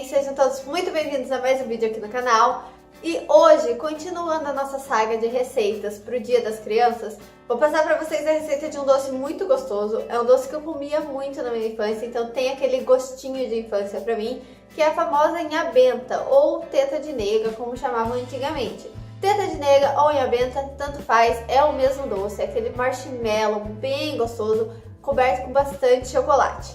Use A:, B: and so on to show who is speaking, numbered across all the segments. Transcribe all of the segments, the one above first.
A: bem? Sejam todos muito bem-vindos a mais um vídeo aqui no canal. E hoje, continuando a nossa saga de receitas para o Dia das Crianças, vou passar para vocês a receita de um doce muito gostoso. É um doce que eu comia muito na minha infância, então tem aquele gostinho de infância para mim, que é a famosa inhabenta, ou teta de nega, como chamavam antigamente. Teta de nega ou inhabenta, tanto faz, é o mesmo doce, é aquele marshmallow bem gostoso, coberto com bastante chocolate.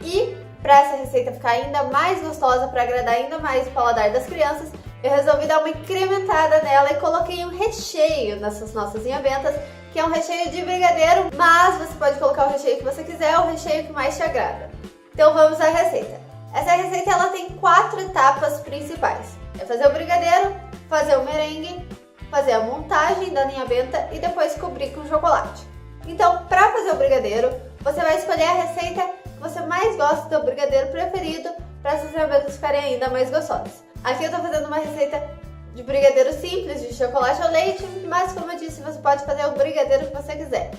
A: E para essa receita ficar ainda mais gostosa, para agradar ainda mais o paladar das crianças, eu resolvi dar uma incrementada nela e coloquei um recheio nessas nossas inhabentas, que é um recheio de brigadeiro, mas você pode colocar o recheio que você quiser, o recheio que mais te agrada. Então vamos à receita. Essa receita ela tem 4 etapas principais. É fazer o brigadeiro, fazer o merengue, fazer a montagem da inhabenta e depois cobrir com chocolate. Então, para fazer o brigadeiro, você vai escolher a receita que você mais gosta, do brigadeiro preferido, para essas inhabentas ficarem ainda mais gostosas. Aqui eu tô fazendo uma receita de brigadeiro simples, de chocolate ao leite, mas como eu disse, você pode fazer o brigadeiro que você quiser.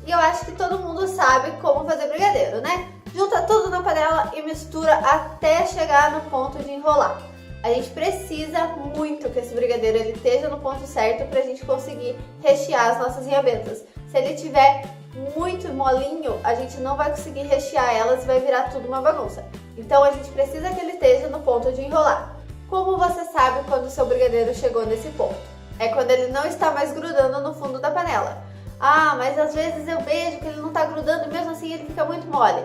A: E eu acho que todo mundo sabe como fazer brigadeiro, né? Junta tudo na panela e mistura até chegar no ponto de enrolar. A gente precisa muito que esse brigadeiro ele esteja no ponto certo pra gente conseguir rechear as nossas inhabentas. Se ele tiver muito molinho, a gente não vai conseguir rechear elas e vai virar tudo uma bagunça. Então a gente precisa que ele esteja no ponto de enrolar. Como você sabe quando o seu brigadeiro chegou nesse ponto? É quando ele não está mais grudando no fundo da panela. Ah, mas às vezes eu vejo que ele não está grudando e mesmo assim ele fica muito mole.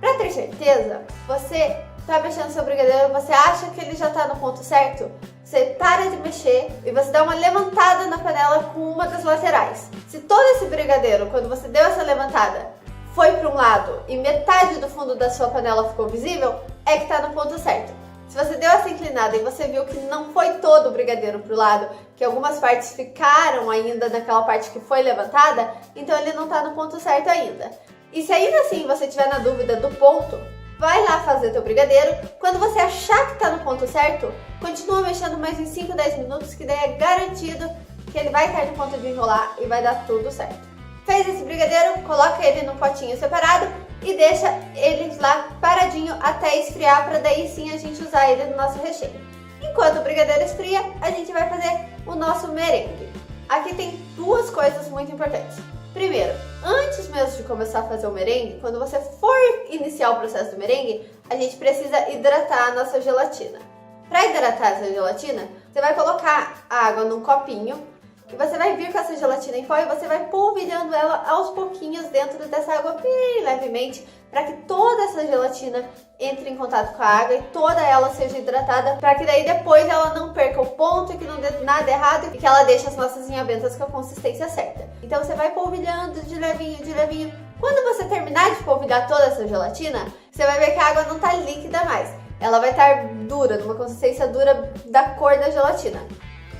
A: Para ter certeza, você está mexendo no seu brigadeiro, você acha que ele já está no ponto certo? Você para de mexer e você dá uma levantada na panela com uma das laterais. Se todo esse brigadeiro, quando você deu essa levantada, foi para um lado e metade do fundo da sua panela ficou visível, é que está no ponto certo. Se você deu essa inclinada e você viu que não foi todo o brigadeiro para o lado, que algumas partes ficaram ainda naquela parte que foi levantada, então ele não está no ponto certo ainda. E se ainda assim você estiver na dúvida do ponto, vai lá fazer teu brigadeiro. Quando você achar que está no ponto certo, continua mexendo mais uns 5, 10 minutos, que daí é garantido que ele vai estar no ponto de enrolar e vai dar tudo certo. Fez esse brigadeiro, coloca ele num potinho separado e deixa ele lá paradinho até esfriar, para daí sim a gente usar ele no nosso recheio. Enquanto o brigadeiro esfria, a gente vai fazer o nosso merengue. Aqui tem 2 coisas muito importantes. Primeiro, antes mesmo de começar a fazer o merengue, quando você for iniciar o processo do merengue, a gente precisa hidratar a nossa gelatina. Para hidratar essa gelatina, você vai colocar a água num copinho e você vai vir com essa gelatina em pó e você vai polvilhando ela aos pouquinhos dentro dessa água bem levemente, para que toda essa gelatina entre em contato com a água e toda ela seja hidratada, para que daí depois ela não perca o ponto e que não dê nada errado e que ela deixe as nossas inhabentas com a consistência certa. Então você vai polvilhando de levinho, de levinho. Quando você terminar de polvilhar toda essa gelatina, você vai ver que a água não está líquida mais. Ela vai estar dura, numa consistência dura da cor da gelatina.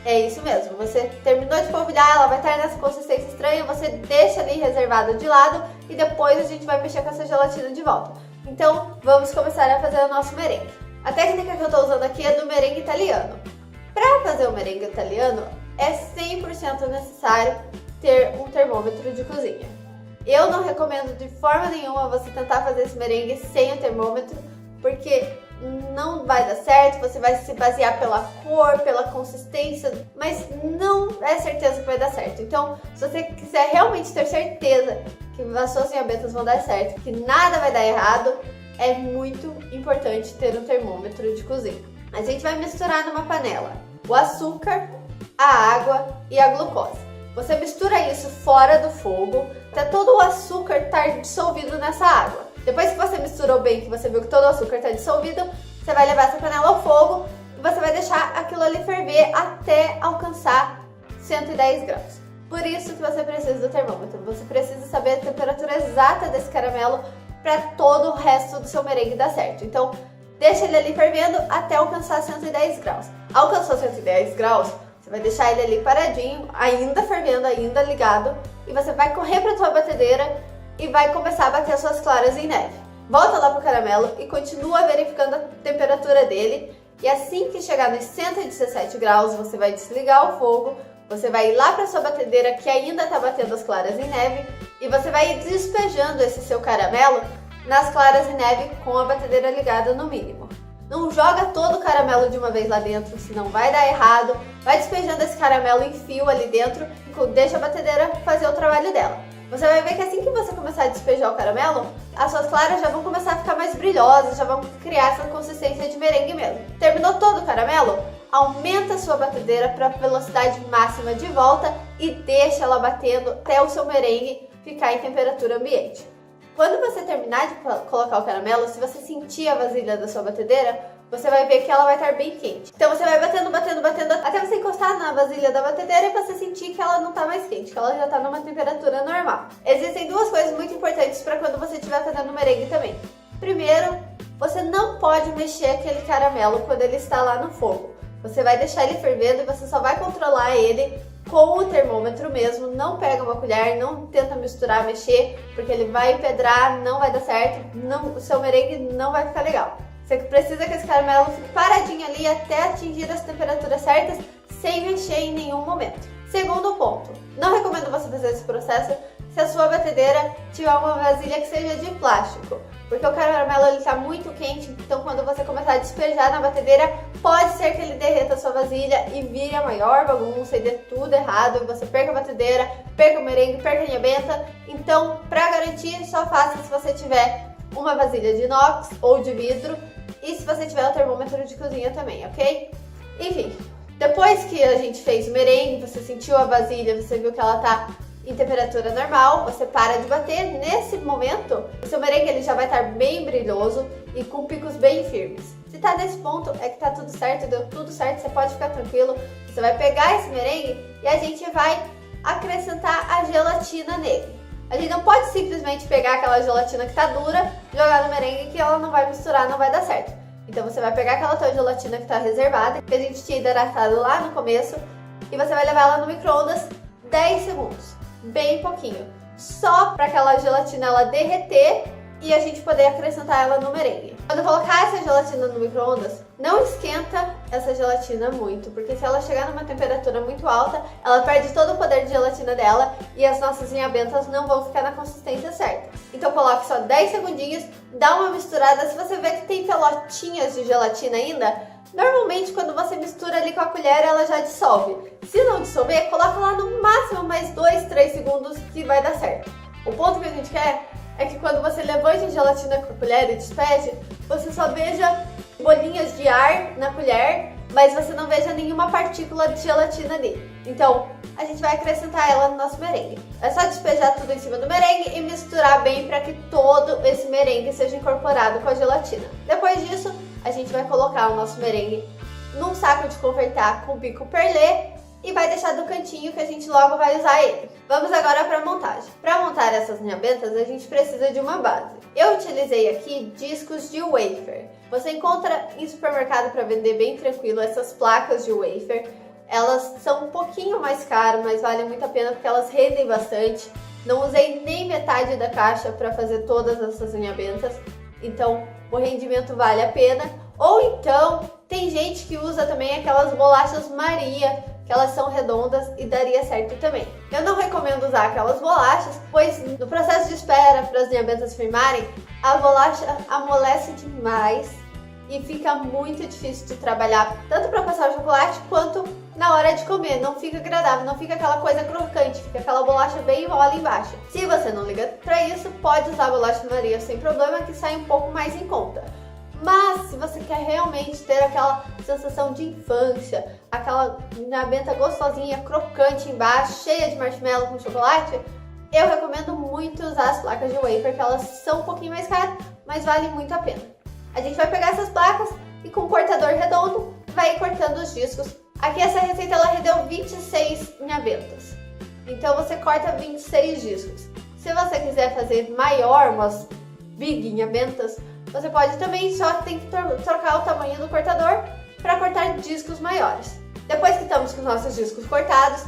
A: É isso mesmo, você terminou de polvilhar, ela vai estar nessa consistência estranha, você deixa ali reservada de lado e depois a gente vai mexer com essa gelatina de volta. Então, vamos começar a fazer o nosso merengue. A técnica que eu estou usando aqui é do merengue italiano. Para fazer o merengue italiano, é 100% necessário ter um termômetro de cozinha. Eu não recomendo de forma nenhuma você tentar fazer esse merengue sem o termômetro, porque não vai dar certo, você vai se basear pela cor, pela consistência, mas não é certeza que vai dar certo. Então, se você quiser realmente ter certeza que as suas inhabentas vão dar certo, que nada vai dar errado, é muito importante ter um termômetro de cozinha. A gente vai misturar numa panela o açúcar, a água e a glucose. Você mistura isso fora do fogo, até todo o açúcar estar dissolvido nessa água. Depois que você misturou bem, que você viu que todo o açúcar está dissolvido, você vai levar essa panela ao fogo e você vai deixar aquilo ali ferver até alcançar 110 graus. Por isso que você precisa do termômetro. Você precisa saber a temperatura exata desse caramelo para todo o resto do seu merengue dar certo. Então, deixa ele ali fervendo até alcançar 110 graus. Alcançou 110 graus, você vai deixar ele ali paradinho, ainda fervendo, ainda ligado, e você vai correr para a sua batedeira e vai começar a bater as suas claras em neve. Volta lá pro caramelo e continua verificando a temperatura dele. E assim que chegar nos 117 graus, você vai desligar o fogo, você vai ir lá para sua batedeira que ainda está batendo as claras em neve e você vai ir despejando esse seu caramelo nas claras em neve com a batedeira ligada no mínimo. Não joga todo o caramelo de uma vez lá dentro, senão vai dar errado. Vai despejando esse caramelo em fio ali dentro, deixa a batedeira fazer o trabalho dela. Você vai ver que assim que você começar a despejar o caramelo, as suas claras já vão começar a ficar mais brilhosas, já vão criar essa consistência de merengue mesmo. Terminou todo o caramelo? Aumenta a sua batedeira para a velocidade máxima de volta e deixa ela batendo até o seu merengue ficar em temperatura ambiente. Quando você terminar de colocar o caramelo, se você sentir a vasilha da sua batedeira, você vai ver que ela vai estar bem quente. Então você vai batendo, batendo, batendo, até você encostar na vasilha da batedeira e você sentir que ela não está mais quente, que ela já está numa temperatura normal. Existem duas coisas muito importantes para quando você estiver fazendo merengue também. Primeiro, você não pode mexer aquele caramelo quando ele está lá no fogo. Você vai deixar ele fervendo e você só vai controlar ele com o termômetro mesmo. Não pega uma colher, não tenta misturar, mexer, porque ele vai empedrar, não vai dar certo, o seu merengue não vai ficar legal. Você precisa que esse caramelo fique paradinho ali até atingir as temperaturas certas, sem mexer em nenhum momento. Segundo ponto, não recomendo você fazer esse processo se a sua batedeira tiver uma vasilha que seja de plástico, porque o caramelo está muito quente, então quando você começar a despejar na batedeira, pode ser que ele derreta a sua vasilha e vire a maior bagunça e dê tudo errado, e você perca a batedeira, perca o merengue, perca a inha benta. Então, para garantir, só faça se você tiver uma vasilha de inox ou de vidro e se você tiver o termômetro de cozinha também, ok? Enfim, depois que a gente fez o merengue, você sentiu a vasilha, você viu que ela tá em temperatura normal, você para de bater. Nesse momento, o seu merengue ele já vai estar bem brilhoso e com picos bem firmes. Se tá nesse ponto, é que tá tudo certo, deu tudo certo, você pode ficar tranquilo. Você vai pegar esse merengue e a gente vai acrescentar a gelatina nele. A gente não pode simplesmente pegar aquela gelatina que tá dura, jogar no merengue que ela não vai misturar, não vai dar certo. Então você vai pegar aquela tua gelatina que tá reservada, que a gente tinha hidratado lá no começo, e você vai levar ela no micro-ondas 10 segundos, bem pouquinho, só para aquela gelatina ela derreter e a gente poder acrescentar ela no merengue. Quando colocar essa gelatina no micro-ondas, não esquenta essa gelatina muito, porque se ela chegar numa temperatura muito alta, ela perde todo o poder de gelatina dela e as nossas inha bentas não vão ficar na consistência certa. Então coloque só 10 segundinhos, dá uma misturada. Se você vê que tem pelotinhas de gelatina ainda, normalmente quando você mistura ali com a colher, ela já dissolve. Se não dissolver, coloca lá no máximo mais 2, 3 segundos que vai dar certo. O ponto que a gente quer é que quando você levante a gelatina com a colher e despeje, você só veja bolinhas de ar na colher, mas você não veja nenhuma partícula de gelatina ali. Então, a gente vai acrescentar ela no nosso merengue. É só despejar tudo em cima do merengue e misturar bem para que todo esse merengue seja incorporado com a gelatina. Depois disso, a gente vai colocar o nosso merengue num saco de confeitar com bico perlê e vai deixar do cantinho que a gente logo vai usar ele. Vamos agora para a montagem. Para montar essas inha bentas, a gente precisa de uma base. Eu utilizei aqui discos de wafer. Você encontra em supermercado para vender bem tranquilo essas placas de wafer. Elas são um pouquinho mais caras, mas valem muito a pena porque elas rendem bastante. Não usei nem metade da caixa para fazer todas essas inha bentas, então o rendimento vale a pena. Ou então, tem gente que usa também aquelas bolachas Maria, que elas são redondas e daria certo também. Eu não recomendo usar aquelas bolachas, pois no processo de espera para as inha bentas firmarem, a bolacha amolece demais e fica muito difícil de trabalhar, tanto para passar o chocolate quanto na hora de comer. Não fica agradável, não fica aquela coisa crocante, fica aquela bolacha bem mole embaixo. Se você não liga para isso, pode usar a bolacha Maria sem problema, que sai um pouco mais em conta. Mas se você quer realmente ter aquela sensação de infância, aquela inha benta gostosinha, crocante embaixo, cheia de marshmallow com chocolate, eu recomendo muito usar as placas de wafer, que elas são um pouquinho mais caras, mas valem muito a pena. A gente vai pegar essas placas e com um cortador redondo vai ir cortando os discos. Aqui essa receita ela rendeu 26 inha bentas, então você corta 26 discos. Se você quiser fazer maior, umas big inha bentas, você pode também, só tem que trocar o tamanho do cortador para cortar discos maiores. Depois que estamos com os nossos discos cortados,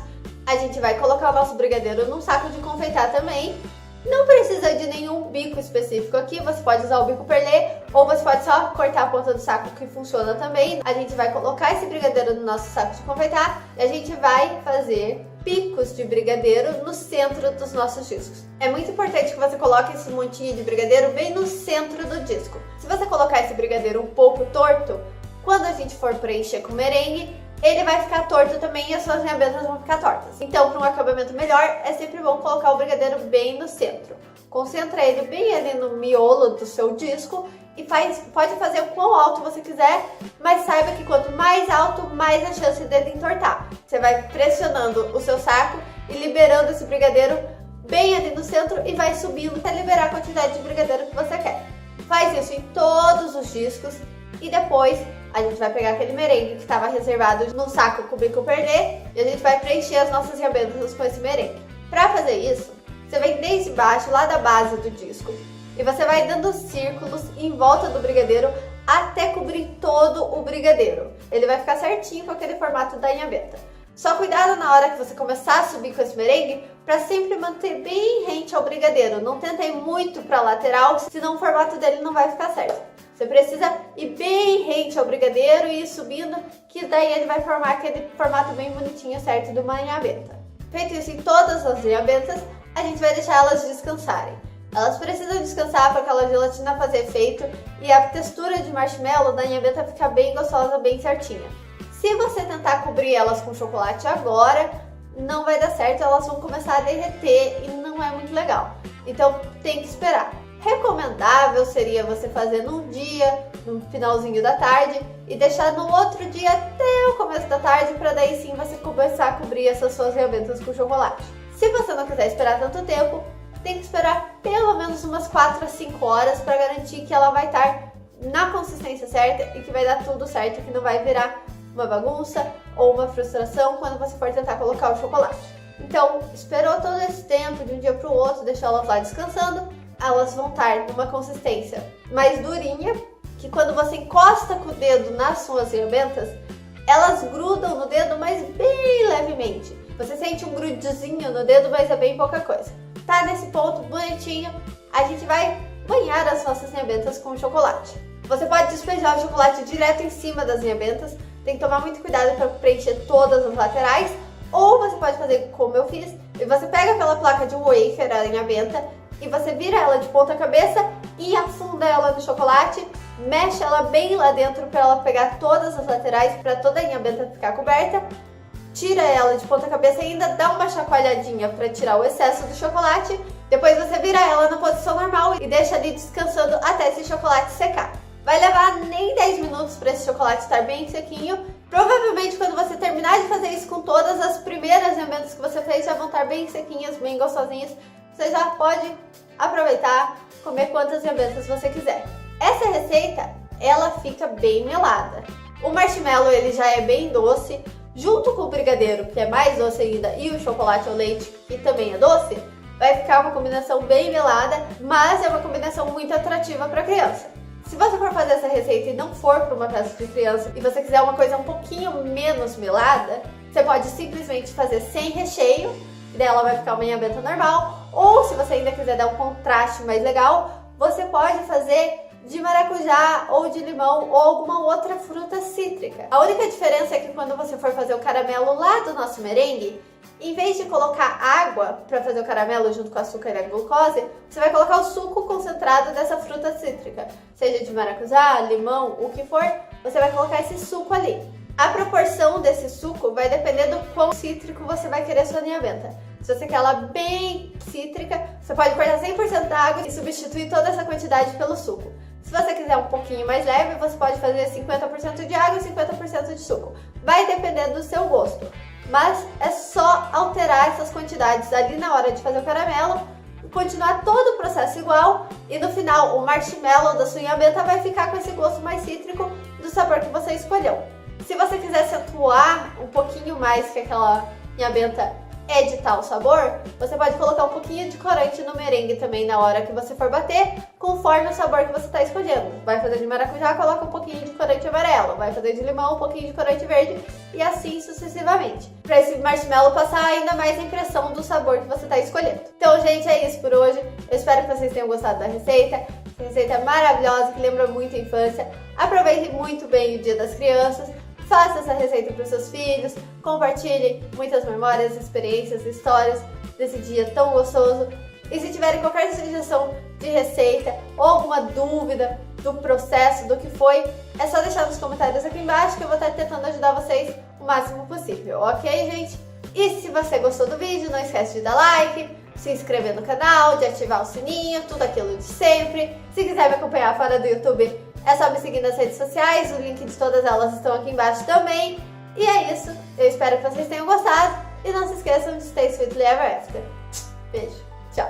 A: a gente vai colocar o nosso brigadeiro num saco de confeitar também. Não precisa de nenhum bico específico aqui, você pode usar o bico perlê ou você pode só cortar a ponta do saco, que funciona também. A gente vai colocar esse brigadeiro no nosso saco de confeitar e a gente vai fazer picos de brigadeiro no centro dos nossos discos. É muito importante que você coloque esse montinho de brigadeiro bem no centro do disco. Se você colocar esse brigadeiro um pouco torto, quando a gente for preencher com merengue, ele vai ficar torto também e as suas nhabentas vão ficar tortas. Então, para um acabamento melhor, é sempre bom colocar o brigadeiro bem no centro. Concentra ele bem ali no miolo do seu disco e pode fazer o quão alto você quiser, mas saiba que quanto mais alto, mais a chance dele entortar. Você vai pressionando o seu saco e liberando esse brigadeiro bem ali no centro e vai subindo até liberar a quantidade de brigadeiro que você quer. Faz isso em todos os discos e depois a gente vai pegar aquele merengue que estava reservado no saco cúbico perlê e a gente vai preencher as nossas nhabentas com esse merengue. Para fazer isso, você vem desde baixo, lá da base do disco, e você vai dando círculos em volta do brigadeiro até cobrir todo o brigadeiro. Ele vai ficar certinho com aquele formato da nhabenta. Só cuidado na hora que você começar a subir com esse merengue, para sempre manter bem rente ao brigadeiro. Não tenta ir muito para a lateral, senão o formato dele não vai ficar certo. Você precisa ir bem rente ao brigadeiro e ir subindo, que daí ele vai formar aquele formato bem bonitinho, certo, de uma nhabenta. Feito isso em todas as nhabentas, a gente vai deixar elas descansarem. Elas precisam descansar para aquela gelatina fazer efeito e a textura de marshmallow da nhabenta ficar bem gostosa, bem certinha. Se você tentar cobrir elas com chocolate agora, não vai dar certo, elas vão começar a derreter e não é muito legal. Então tem que esperar. Recomendável seria você fazer num dia, no finalzinho da tarde, e deixar no outro dia até o começo da tarde, para daí sim você começar a cobrir essas suas nhabentas com chocolate. Se você não quiser esperar tanto tempo, tem que esperar pelo menos umas 4 a 5 horas para garantir que ela vai estar na consistência certa e que vai dar tudo certo, que não vai virar uma bagunça ou uma frustração quando você for tentar colocar o chocolate. Então, esperou todo esse tempo, de um dia para o outro, deixou elas lá descansando, elas vão estar numa consistência mais durinha, que quando você encosta com o dedo nas suas nhabentas, elas grudam no dedo, mas bem levemente. Você sente um grudezinho no dedo, mas é bem pouca coisa. Tá nesse ponto bonitinho, a gente vai banhar as nossas nhabentas com chocolate. Você pode despejar o chocolate direto em cima das nhabentas, tem que tomar muito cuidado para preencher todas as laterais, ou você pode fazer como eu fiz, e você pega aquela placa de wafer, a nhabenta, e você vira ela de ponta cabeça e afunda ela no chocolate, mexe ela bem lá dentro para ela pegar todas as laterais, para toda a nhabenta ficar coberta, tira ela de ponta cabeça e ainda dá uma chacoalhadinha para tirar o excesso do chocolate, depois você vira ela na posição normal e deixa ali descansando até esse chocolate secar. Vai levar nem 10 minutos para esse chocolate estar bem sequinho. Provavelmente quando você terminar de fazer isso com todas as primeiras nhabentas que você fez, já vão estar bem sequinhas, bem gostosinhas. Você já pode aproveitar, comer quantas nhabentas você quiser. Essa receita, ela fica bem melada. O marshmallow ele já é bem doce, junto com o brigadeiro, que é mais doce ainda, e o chocolate ao leite, que também é doce, vai ficar uma combinação bem melada, mas é uma combinação muito atrativa para criança. Se você for fazer essa receita e não for para uma festa de criança e você quiser uma coisa um pouquinho menos melada, você pode simplesmente fazer sem recheio, e daí ela vai ficar uma nhabenta normal, ou se você ainda quiser dar um contraste mais legal, você pode fazer de maracujá ou de limão ou alguma outra fruta cítrica. A única diferença é que quando você for fazer o caramelo lá do nosso merengue, em vez de colocar água para fazer o caramelo junto com o açúcar e a glucose, você vai colocar o suco concentrado dessa fruta cítrica. Seja de maracujá, limão, o que for, você vai colocar esse suco ali. A proporção desse suco vai depender do quão cítrico você vai querer sua nhabenta. Se você quer ela bem cítrica, você pode cortar 100% da água e substituir toda essa quantidade pelo suco. Se você quiser um pouquinho mais leve, você pode fazer 50% de água e 50% de suco. Vai depender do seu gosto. Mas é só alterar essas quantidades ali na hora de fazer o caramelo, continuar todo o processo igual e no final o marshmallow da sua nhabenta vai ficar com esse gosto mais cítrico do sabor que você escolheu. Se você quiser acentuar um pouquinho mais que aquela nhabenta é de tal sabor, você pode colocar um pouquinho de corante no merengue também na hora que você for bater, conforme o sabor que você está escolhendo. Vai fazer de maracujá, coloca um pouquinho de corante amarelo. Vai fazer de limão, um pouquinho de corante verde e assim sucessivamente. Para esse marshmallow passar ainda mais a impressão do sabor que você está escolhendo. Então, gente, é isso por hoje. Eu espero que vocês tenham gostado da receita. Essa receita é maravilhosa, que lembra muito a infância. Aproveitem muito bem o Dia das Crianças. faça essa receita para os seus filhos, compartilhe muitas memórias, experiências, histórias desse dia tão gostoso. E se tiverem qualquer sugestão de receita ou alguma dúvida do processo, do que foi, é só deixar nos comentários aqui embaixo que eu vou estar tentando ajudar vocês o máximo possível, ok, gente? E se você gostou do vídeo, não esquece de dar like, se inscrever no canal, de ativar o sininho, tudo aquilo de sempre. Se quiser me acompanhar fora do YouTube, é só me seguir nas redes sociais, o link de todas elas estão aqui embaixo também. E é isso, eu espero que vocês tenham gostado e não se esqueçam de stay sweetly ever after. Beijo, tchau!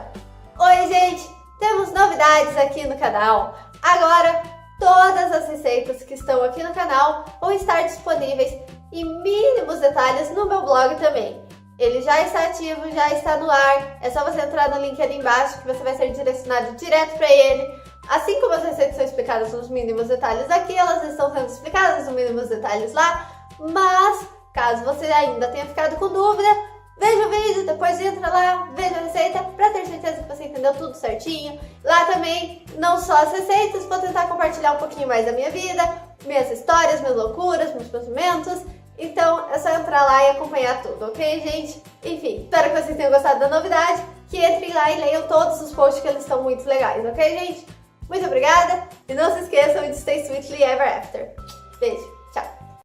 A: Oi, gente! Temos novidades aqui no canal. Agora, todas as receitas que estão aqui no canal vão estar disponíveis em mínimos detalhes no meu blog também. Ele já está ativo, já está no ar. É só você entrar no link ali embaixo que você vai ser direcionado direto para ele. Assim como as receitas são explicadas nos mínimos detalhes aqui, elas estão sendo explicadas nos mínimos detalhes lá. Mas, caso você ainda tenha ficado com dúvida, veja o vídeo, depois entra lá, veja a receita para ter certeza que você entendeu tudo certinho. Lá também, não só as receitas, vou tentar compartilhar um pouquinho mais da minha vida, minhas histórias, minhas loucuras, meus pensamentos. Então é só entrar lá e acompanhar tudo, ok, gente? Enfim, espero que vocês tenham gostado da novidade, que entrem lá e leiam todos os posts que eles estão muito legais, ok, gente? Muito obrigada e não se esqueçam de stay sweetly ever after. Beijo!